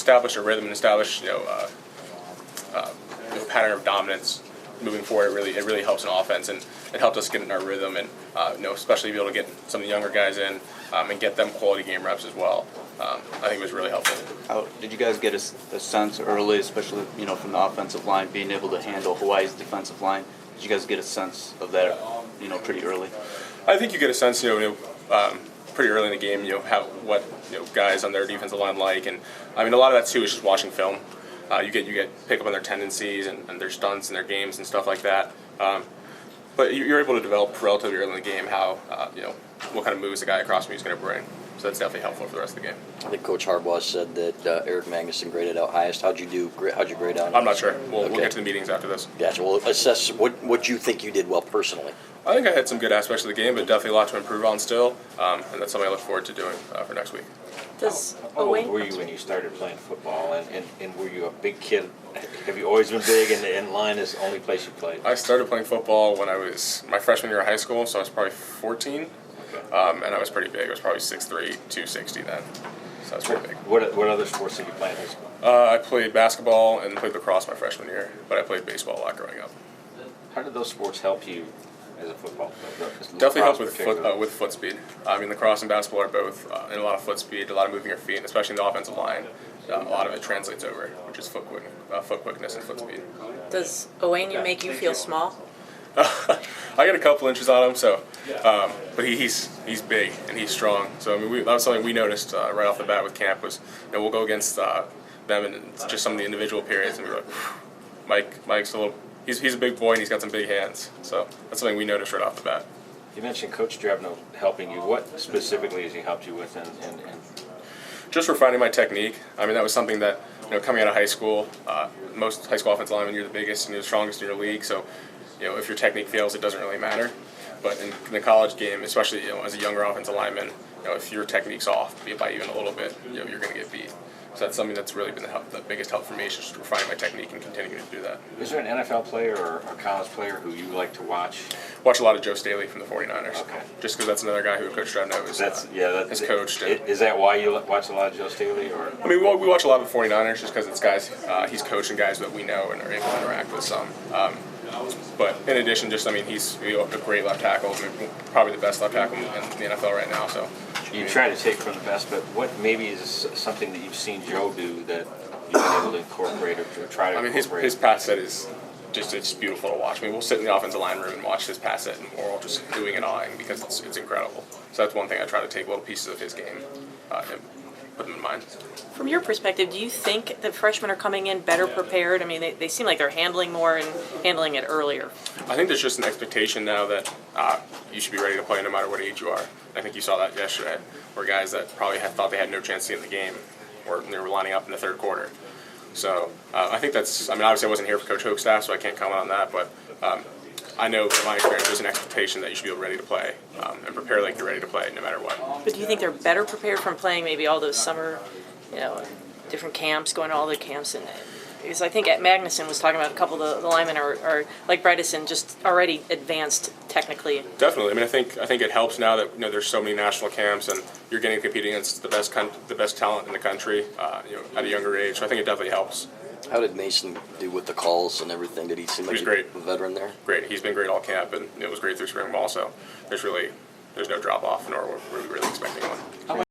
establish a rhythm and establish pattern of dominance moving forward. It really helps an offense, and it helped us get in our rhythm, and especially be able to get some of the younger guys in and get them quality game reps as well. I think it was really helpful. How did you guys get a sense early, especially from the offensive line, being able to handle Hawaii's defensive line? Did you guys get a sense of that pretty early? I think you get a sense pretty early in the game what guys on their defensive line like, and I mean a lot of that too is just watching film. You get pick up on their tendencies and their stunts and their games and stuff like that. But you're able to develop relatively early in the game how what kind of moves the guy across me is going to bring. So that's definitely helpful for the rest of the game. I think Coach Harbaugh said that Eric Magnuson graded out highest. How'd you grade out? I'm not sure. We'll get to the meetings after this. Gotcha. We'll assess what you think you did well personally. I think I had some good aspects of the game, but definitely a lot to improve on still, and that's something I look forward to doing for next week. How old were you when you started playing football, and were you a big kid? Have you always been big, and line is the only place you played? I started playing football when I was my freshman year of high school, so I was probably 14, and I was pretty big. I was probably 6'3", 260 then, so I was pretty big. What other sports did you play in high school? I played basketball and played lacrosse my freshman year, but I played baseball a lot growing up. How did those sports help you as a football player? Definitely helps with foot speed. I mean, lacrosse and basketball are both in a lot of foot speed, a lot of moving your feet, and especially in the offensive line. A lot of it translates over, which is foot quickness and foot speed. Does Owenu make you feel small? I got a couple inches on him, so but he's big and he's strong. So I mean, that was something we noticed right off the bat with camp was we'll go against them and just some of the individual periods, and we were like, Mike's a little. He's a big boy and he's got some big hands. So that's something we noticed right off the bat. You mentioned Coach Drebno helping you. What specifically has he helped you with? And just refining my technique. I mean, that was something that coming out of high school, most high school offensive linemen, you're the biggest and you're the strongest in your league. So if your technique fails, it doesn't really matter. But in the college game, especially as a younger offensive lineman, if your technique's off by even a little bit, you're going to get beat. So that's something that's really been the biggest help for me is just refining my technique and continuing to do that. Is there an NFL player or a college player who you like to watch? Watch a lot of Joe Staley from the 49ers. Okay. Just because that's another guy who Coach Drebno has coached. Is that why you watch a lot of Joe Staley? Or? I mean, we watch a lot of the 49ers just because it's guys he's coaching guys that we know and are able to interact with some. But in addition, he's a great left tackle, probably the best left tackle in the NFL right now. So you try to take from the best, but what maybe is something that you've seen Joe do that you've been able to incorporate or try to incorporate? I mean, his pass set is it's beautiful to watch. I mean, we'll sit in the offensive line room and watch his pass set, and we're all just doing and awing because it's incredible. So that's one thing I try to take little pieces of his game and put them in mind. From your perspective, do you think the freshmen are coming in better prepared? I mean, they seem like they're handling more and handling it earlier. I think there's just an expectation now that you should be ready to play no matter what age you are. I think you saw that yesterday, where guys that probably thought they had no chance to get in the game, they were lining up in the third quarter. So I think that's. I mean, obviously I wasn't here for Coach Hoke's staff, so I can't comment on that. But I know from my experience, there's an expectation that you should be ready to play and prepare like you're ready to play no matter what. But do you think they're better prepared from playing maybe all those summer, different camps, going to all the camps? And because I think at Magnuson was talking about a couple of the linemen are like Bredesen, just already advanced technically. Definitely. I mean, I think it helps now that there's so many national camps and you're getting to compete against the best talent in the country at a younger age. So I think it definitely helps. How did Mason do with the calls and everything? Did he seem like great. A veteran there? Great. He's been great all camp, and it was great through spring ball. So there's no drop off, nor were we really expecting one. How